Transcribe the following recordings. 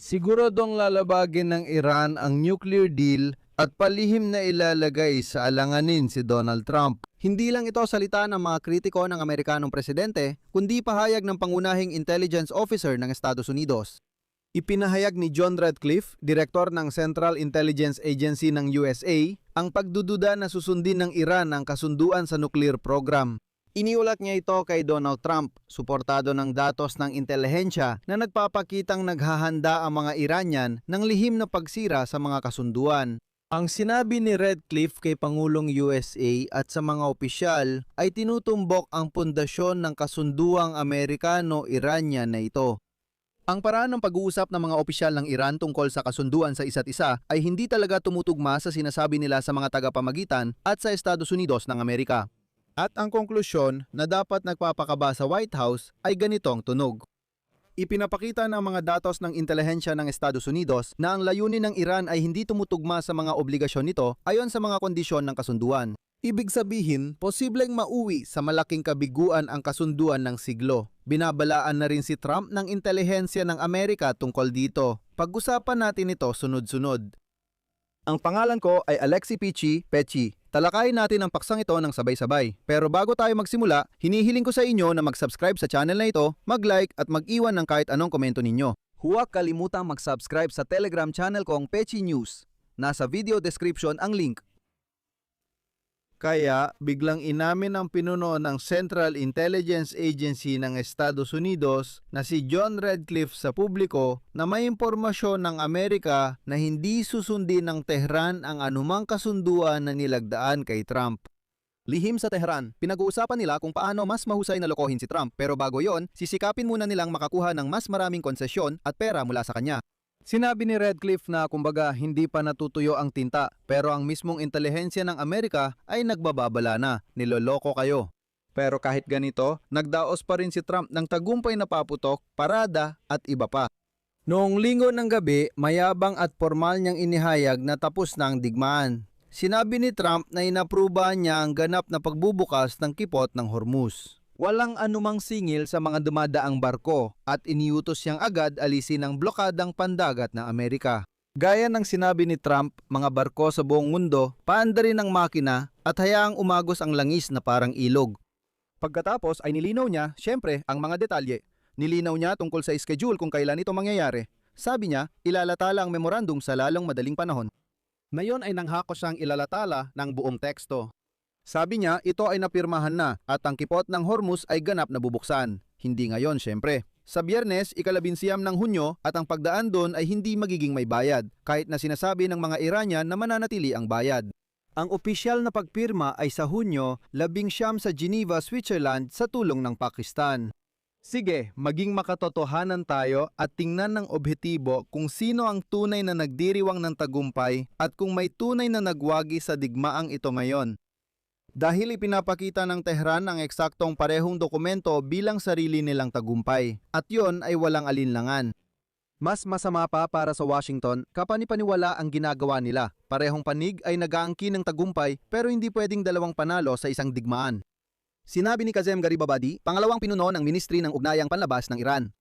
Siguradong lalabagin ng Iran ang nuclear deal at palihim na ilalagay sa alanganin si Donald Trump. Hindi lang ito salita ng mga kritiko ng Amerikanong presidente, kundi pahayag ng pangunahing intelligence officer ng Estados Unidos. Ipinahayag ni John Radcliffe, direktor ng Central Intelligence Agency ng USA, ang pagdududa na susundin ng Iran ang kasunduan sa nuclear program. Iniulat niya ito kay Donald Trump, suportado ng datos ng intelihensya na nagpapakitang naghahanda ang mga Iranian ng lihim na pagsira sa mga kasunduan. Ang sinabi ni Radcliffe kay Pangulong USA at sa mga opisyal ay tinutumbok ang pundasyon ng kasunduang Amerikano-Iranian na ito. Ang paraan ng pag-uusap ng mga opisyal ng Iran tungkol sa kasunduan sa isa't isa ay hindi talaga tumutugma sa sinasabi nila sa mga tagapamagitan at sa Estados Unidos ng Amerika. At ang konklusyon na dapat nagpapakaba sa White House ay ganitong tunog. Ipinapakita ng mga datos ng intelihensya ng Estados Unidos na ang layunin ng Iran ay hindi tumutugma sa mga obligasyon nito ayon sa mga kondisyon ng kasunduan. Ibig sabihin, posibleng mauwi sa malaking kabiguan ang kasunduan ng siglo. Binabalaan na rin si Trump ng intelihensya ng Amerika tungkol dito. Pag-usapan natin ito sunod-sunod. Ang pangalan ko ay Alexi Pechi. Talakayin natin ang paksang ito ng sabay-sabay. Pero bago tayo magsimula, hinihiling ko sa inyo na mag-subscribe sa channel na ito, mag-like at mag-iwan ng kahit anong komento ninyo. Huwag kalimutang mag-subscribe sa Telegram channel kong Pechi News. Nasa video description ang link. Kaya biglang inamin ng pinuno ng Central Intelligence Agency ng Estados Unidos na si John Radcliffe sa publiko na may impormasyon ng Amerika na hindi susundin ng Tehran ang anumang kasunduan na nilagdaan kay Trump. Lihim sa Tehran, pinag-uusapan nila kung paano mas mahusay na lokohin si Trump, pero bago yon, sisikapin muna nilang makakuha ng mas maraming konsesyon at pera mula sa kanya. Sinabi ni Radcliffe na kumbaga hindi pa natutuyo ang tinta, pero ang mismong intelihensya ng Amerika ay nagbababala na, niloloko kayo. Pero kahit ganito, nagdaos pa rin si Trump ng tagumpay na paputok, parada at iba pa. Noong linggo ng gabi, mayabang at formal niyang inihayag na tapos na ang digmaan. Sinabi ni Trump na inapruba niya ang ganap na pagbubukas ng kipot ng Hormuz. Walang anumang singil sa mga dumadaang barko at iniutos siyang agad alisin ang blokadang pandagat ng Amerika. Gaya ng sinabi ni Trump, mga barko sa buong mundo, paandarin ang makina at hayaang umagos ang langis na parang ilog. Pagkatapos ay nilinaw niya, syempre, ang mga detalye. Nilinaw niya tungkol sa schedule kung kailan ito mangyayari. Sabi niya, ilalatala ang memorandum sa lalong madaling panahon. Ngayon ay nanghakos siyang ilalatala ng buong teksto. Sabi niya, ito ay napirmahan na at ang kipot ng Hormuz ay ganap na bubuksan. Hindi ngayon, syempre. Sa Biyernes, 11 ng Hunyo at ang pagdaan doon ay hindi magiging may bayad, kahit na sinasabi ng mga Iranian na mananatili ang bayad. Ang opisyal na pagpirma ay sa Hunyo, 19 sa Geneva, Switzerland sa tulong ng Pakistan. Sige, maging makatotohanan tayo at tingnan ng objetibo kung sino ang tunay na nagdiriwang ng tagumpay at kung may tunay na nagwagi sa digmaang ito ngayon. Dahil ipinapakita ng Tehran ang eksaktong parehong dokumento bilang sarili nilang tagumpay, at yon ay walang alinlangan. Mas masama pa para sa Washington, kapanipaniwala ang ginagawa nila. Parehong panig ay nag-aangkin ng tagumpay pero hindi pwedeng dalawang panalo sa isang digmaan. Sinabi ni Kazem Garibabadi, pangalawang pinuno ng Ministry ng Ugnayang Panlabas ng Iran.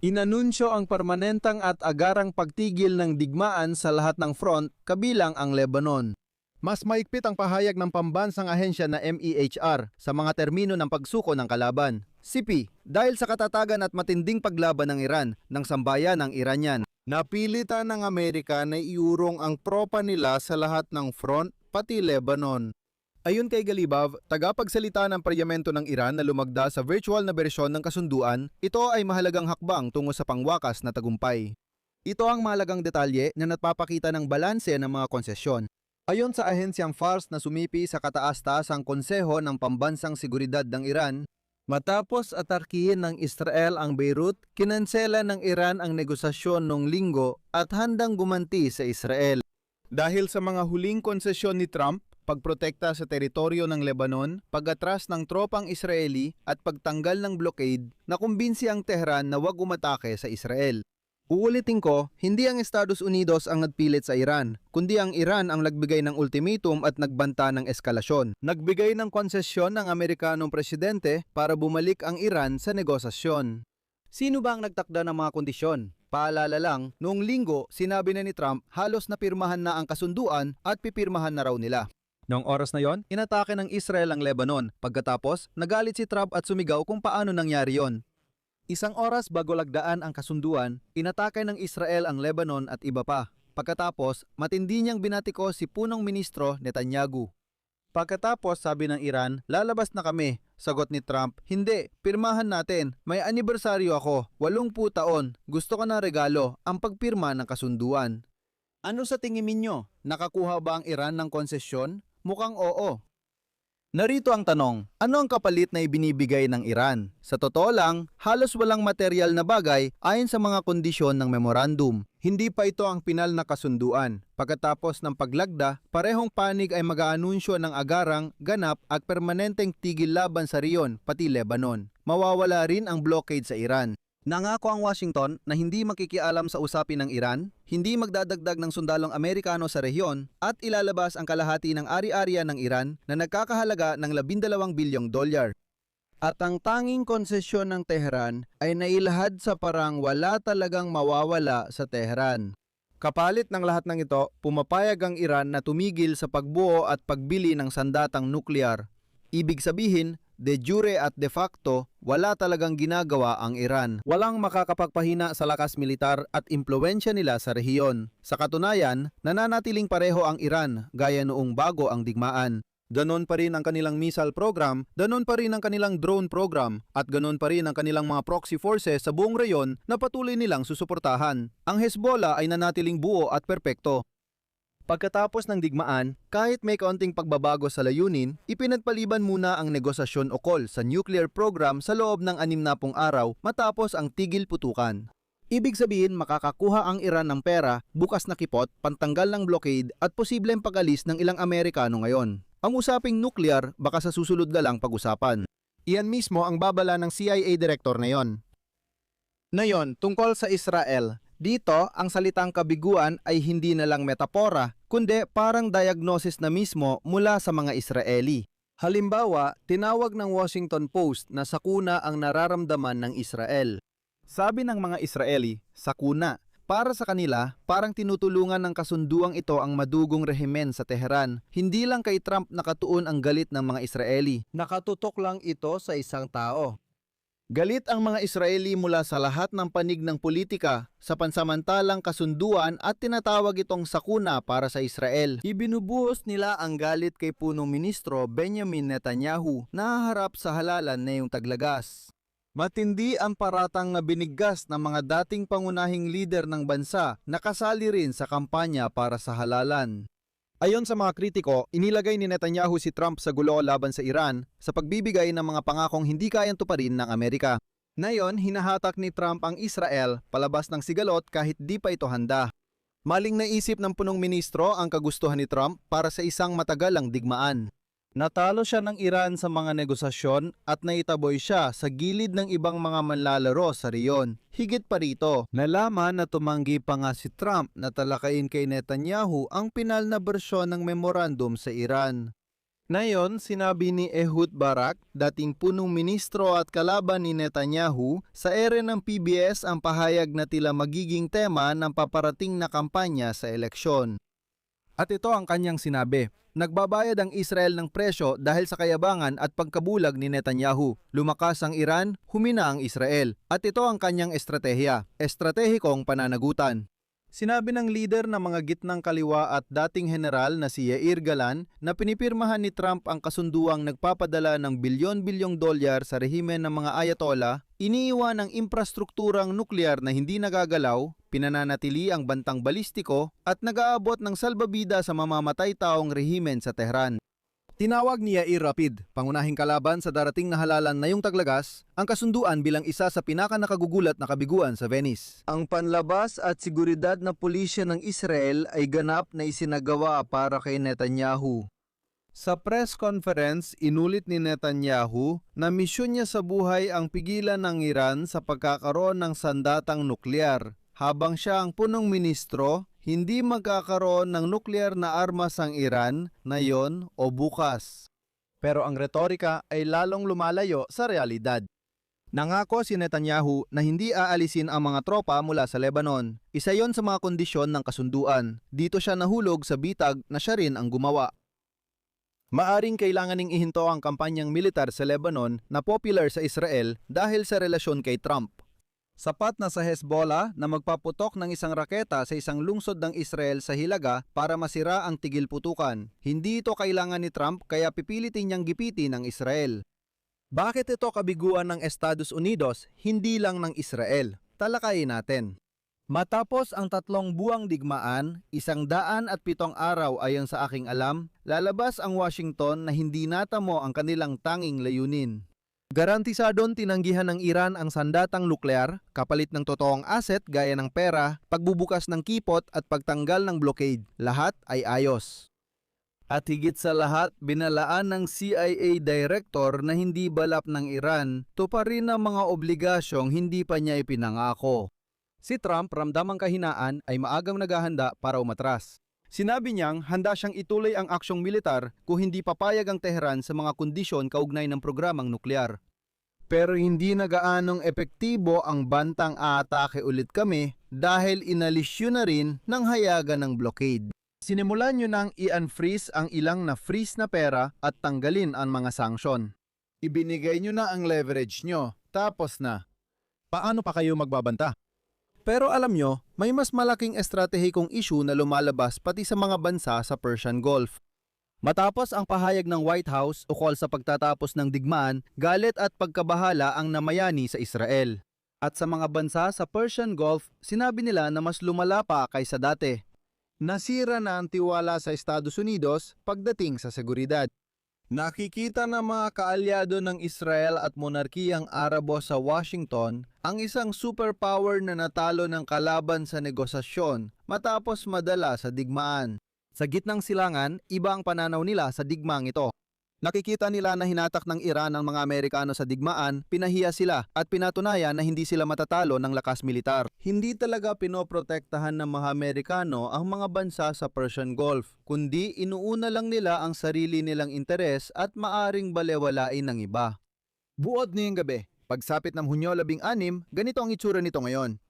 Inanunsyo ang permanentang at agarang pagtigil ng digmaan sa lahat ng front, kabilang ang Lebanon. Mas maigpit ang pahayag ng pambansang ahensya na MEHR sa mga termino ng pagsuko ng kalaban. CP, dahil sa katatagan at matinding paglaban ng Iran ng sambayan ng Iranian. Napilitan ng Amerika na iurong ang tropa nila sa lahat ng front, pati Lebanon. Ayon kay Galibov, tagapagsalita ng Parlamento ng Iran na lumagda sa virtual na bersyon ng kasunduan, ito ay mahalagang hakbang tungo sa pangwakas na tagumpay. Ito ang mahalagang detalye na nagpapakita ng balanse ng mga konsesyon. Ayon sa ahensyang Fars na sumipi sa kataas-taasang konseho ng pambansang seguridad ng Iran, matapos atarkihin ng Israel ang Beirut, kinansela ng Iran ang negosasyon noong linggo at handang gumanti sa Israel. Dahil sa mga huling konsesyon ni Trump, pagprotekta sa teritoryo ng Lebanon, pag-atras ng tropang Israeli at pagtanggal ng blockade, nakumbinsi ang Tehran na huwag umatake sa Israel. Uulitin ko, hindi ang Estados Unidos ang nagpilit sa Iran, kundi ang Iran ang nagbigay ng ultimatum at nagbanta ng eskalasyon. Nagbigay ng konsesyon ng Amerikanong presidente para bumalik ang Iran sa negosasyon. Sino ba ang nagtakda ng mga kondisyon? Paalala lang, noong linggo, sinabi na ni Trump halos napirmahan na ang kasunduan at pipirmahan na raw nila. Noong oras na yon, inatake ng Israel ang Lebanon. Pagkatapos, nagalit si Trump at sumigaw kung paano nangyari yon. Isang oras bago lagdaan ang kasunduan, inatake ng Israel ang Lebanon at iba pa. Pagkatapos, matindi niyang binatiko si punong ministro Netanyahu. Pagkatapos, sabi ng Iran, lalabas na kami. Sagot ni Trump, hindi, pirmahan natin. May anibersaryo ako, 80 taon. Gusto ko ng regalo, ang pagpirma ng kasunduan. Ano sa tingin ninyo? Nakakuha ba ang Iran ng konsesyon? Mukhang oo. Narito ang tanong, ano ang kapalit na ibinibigay ng Iran? Sa totoo lang, halos walang material na bagay ayon sa mga kondisyon ng memorandum. Hindi pa ito ang pinal na kasunduan. Pagkatapos ng paglagda, parehong panig ay mag-aanunsyo ng agarang, ganap at permanenteng tigil laban sa riyon, pati Lebanon. Mawawala rin ang blockade sa Iran. Nangako ang Washington na hindi makikialam sa usapin ng Iran, hindi magdadagdag ng sundalong Amerikano sa rehiyon at ilalabas ang kalahati ng ari-arian ng Iran na nagkakahalaga ng $12 bilyong. At ang tanging konsesyon ng Tehran ay nailahad sa parang wala talagang mawawala sa Tehran. Kapalit ng lahat ng ito, pumapayag ang Iran na tumigil sa pagbuo at pagbili ng sandatang nuklear. Ibig sabihin, de jure at de facto, wala talagang ginagawa ang Iran. Walang makakapagpahina sa lakas militar at impluwensya nila sa rehiyon. Sa katunayan, nananatiling pareho ang Iran gaya noong bago ang digmaan. Ganon pa rin ang kanilang missile program, ganon pa rin ang kanilang drone program, at ganon pa rin ang kanilang mga proxy forces sa buong reyon na patuloy nilang susuportahan. Ang Hezbollah ay nanatiling buo at perpekto. Pagkatapos ng digmaan, kahit may kaunting pagbabago sa layunin, ipinagpaliban muna ang negosasyon ukol sa nuclear program sa loob ng 60 araw matapos ang tigil putukan. Ibig sabihin makakakuha ang Iran ng pera, bukas na kipot, pantanggal ng blockade at posibleng pag-alis ng ilang Amerikano ngayon. Ang usaping nuclear baka sa susunod na lang pag-usapan. Iyan mismo ang babala ng CIA director na yon. Ngayon, tungkol sa Israel. Dito, ang salitang kabiguan ay hindi na lang metapora, kundi parang diagnosis na mismo mula sa mga Israeli. Halimbawa, tinawag ng Washington Post na sakuna ang nararamdaman ng Israel. Sabi ng mga Israeli, sakuna. Para sa kanila, parang tinutulungan ng kasunduang ito ang madugong rehimen sa Tehran. Hindi lang kay Trump nakatuon ang galit ng mga Israeli. Nakatutok lang ito sa isang tao. Galit ang mga Israeli mula sa lahat ng panig ng politika sa pansamantalang kasunduan at tinatawag itong sakuna para sa Israel. Ibinubuhos nila ang galit kay punong ministro Benjamin Netanyahu na haharap sa halalan na yung taglagas. Matindi ang paratang na binigkas ng mga dating pangunahing lider ng bansa na kasali rin sa kampanya para sa halalan. Ayon sa mga kritiko, inilagay ni Netanyahu si Trump sa gulo laban sa Iran sa pagbibigay ng mga pangakong hindi kayang tuparin ng Amerika. Ngayon, hinahatak ni Trump ang Israel palabas ng sigalot kahit di pa ito handa. Maling naisip ng punong ministro ang kagustuhan ni Trump para sa isang matagalang digmaan. Natalo siya ng Iran sa mga negosasyon at naitaboy siya sa gilid ng ibang mga manlalaro sa riyon. Higit pa rito, nalaman na tumanggi pa nga si Trump na talakayin kay Netanyahu ang pinal na bersyon ng memorandum sa Iran. Ngayon, sinabi ni Ehud Barak, dating punong ministro at kalaban ni Netanyahu, sa ere ng PBS ang pahayag na tila magiging tema ng paparating na kampanya sa eleksyon. At ito ang kanyang sinabi, nagbabayad ang Israel ng presyo dahil sa kayabangan at pagkabulag ni Netanyahu. Lumakas ang Iran, humina ang Israel. At ito ang kanyang estratehiya, estratehikong pananagutan. Sinabi ng lider ng mga gitnang kaliwa at dating general na si Yair Galan na pinipirmahan ni Trump ang kasunduang nagpapadala ng bilyon-bilyong dolyar sa rehimen ng mga ayatollah, iniiwan ang infrastrukturang nuklear na hindi nagagalaw, pinananatili ang bantang balistiko at nag-aabot ng salbabida sa mamamatay taong rehimen sa Tehran. Tinawag ni Yair Lapid, pangunahing kalaban sa darating na halalan na yung taglagas, ang kasunduan bilang isa sa pinakanakagugulat na kabiguan sa Venice. Ang panlabas at seguridad na pulisya ng Israel ay ganap na isinagawa para kay Netanyahu. Sa press conference, inulit ni Netanyahu na misyon niya sa buhay ang pigilan ng Iran sa pagkakaroon ng sandatang nuklear. Habang siya ang punong ministro, hindi magkakaroon ng nuklear na armas ang Iran ngayon o bukas. Pero ang retorika ay lalong lumalayo sa realidad. Nangako si Netanyahu na hindi aalisin ang mga tropa mula sa Lebanon. Isa yon sa mga kondisyon ng kasunduan. Dito siya nahulog sa bitag na siya rin ang gumawa. Maaring kailanganing ihinto ang kampanyang militar sa Lebanon na popular sa Israel dahil sa relasyon kay Trump. Sapat na sa Hezbollah na magpaputok ng isang raketa sa isang lungsod ng Israel sa Hilaga para masira ang tigil putukan. Hindi ito kailangan ni Trump kaya pipilitin niyang gipitin ng Israel. Bakit ito kabiguan ng Estados Unidos, hindi lang ng Israel? Talakayin natin. Matapos ang 3 buwang digmaan, 107 araw ayon sa aking alam, lalabas ang Washington na hindi natamo ang kanilang tanging layunin. Garantisadong tinanggihan ng Iran ang sandatang nuklear, kapalit ng totoong asset gaya ng pera, pagbubukas ng kipot at pagtanggal ng blockade. Lahat ay ayos. At higit sa lahat, binalaan ng CIA Director na hindi balap ng Iran, tuparin ang mga obligasyong hindi pa niya ipinangako. Si Trump, ramdam ang kahinaan, ay maagang naghahanda para umatras. Sinabi niyang handa siyang ituloy ang aksyong militar kung hindi papayag ang Tehran sa mga kondisyon kaugnay ng programang nuklear. Pero hindi na gaanong epektibo ang bantang aatake ulit kami dahil inalis yun na rin ng hayagan ng blockade. Sinimulan nyo nang i-unfreeze ang ilang na-freeze na pera at tanggalin ang mga sanksyon. Ibinigay nyo na ang leverage nyo, tapos na. Paano pa kayo magbabanta? Pero alam nyo, may mas malaking estratehikong issue na lumalabas pati sa mga bansa sa Persian Gulf. Matapos ang pahayag ng White House ukol sa pagtatapos ng digmaan, galit at pagkabahala ang namayani sa Israel. At sa mga bansa sa Persian Gulf, sinabi nila na mas lumala pa kaysa dati. Nasira na ang tiwala sa Estados Unidos pagdating sa seguridad. Nakikita ng mga kaalyado ng Israel at monarkiyang Arabo sa Washington ang isang superpower na natalo ng kalaban sa negosasyon matapos madala sa digmaan. Sa gitnang silangan, iba ang pananaw nila sa digmaang ito. Nakikita nila na hinatak ng Iran ang mga Amerikano sa digmaan, pinahiya sila at pinatunayan na hindi sila matatalo ng lakas militar. Hindi talaga pinoprotektahan ng mga Amerikano ang mga bansa sa Persian Gulf, kundi inuuna lang nila ang sarili nilang interes at maaring balewalain ng iba. Buod niyong gabi, pagsapit ng Hunyo 16, ganito ang itsura nito ngayon.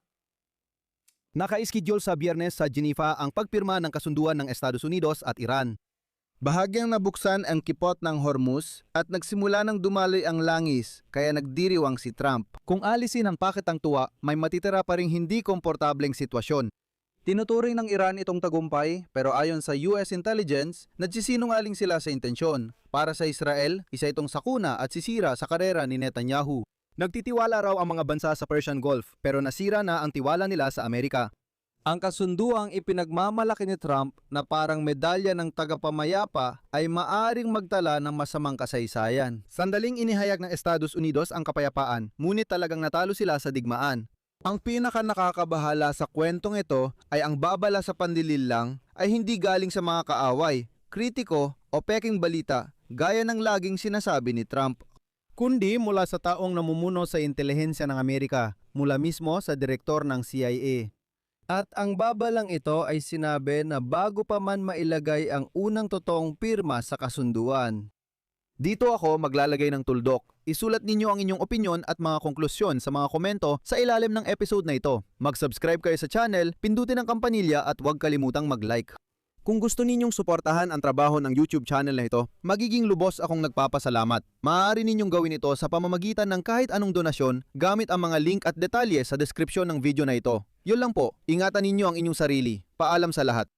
Naka-schedule sa Biyernes sa Geneva ang pagpirma ng kasunduan ng Estados Unidos at Iran. Bahagyang nabuksan ang kipot ng Hormuz at nagsimula ng dumaloy ang langis kaya nagdiriwang si Trump. Kung alisin ang paketang tuwa, may matitira pa ring hindi komportableng sitwasyon. Tinuturing ng Iran itong tagumpay pero ayon sa US intelligence, nagsisinungaling sila sa intensyon. Para sa Israel, isa itong sakuna at sisira sa karera ni Netanyahu. Nagtitiwala raw ang mga bansa sa Persian Gulf pero nasira na ang tiwala nila sa Amerika. Ang kasunduang ipinagmamalaki ni Trump na parang medalya ng tagapamayapa ay maaring magtala ng masamang kasaysayan. Sandaling inihayag ng Estados Unidos ang kapayapaan, ngunit talagang natalo sila sa digmaan. Ang pinaka nakakabahala sa kwentong ito ay ang babala sa panlililang ay hindi galing sa mga kaaway, kritiko o peking balita gaya ng laging sinasabi ni Trump, kundi mula sa taong namumuno sa intelihensya ng Amerika, mula mismo sa direktor ng CIA. At ang babalang ito ay sinabi na bago pa man mailagay ang unang totoong pirma sa kasunduan. Dito ako maglalagay ng tuldok. Isulat ninyo ang inyong opinyon at mga konklusyon sa mga komento sa ilalim ng episode na ito. Mag-subscribe kayo sa channel, pindutin ang kampanilya at huwag kalimutang mag-like. Kung gusto ninyong suportahan ang trabaho ng YouTube channel na ito, magiging lubos akong nagpapasalamat. Maaari ninyong gawin ito sa pamamagitan ng kahit anong donasyon gamit ang mga link at detalye sa description ng video na ito. Yun lang po, ingatan ninyo ang inyong sarili. Paalam sa lahat.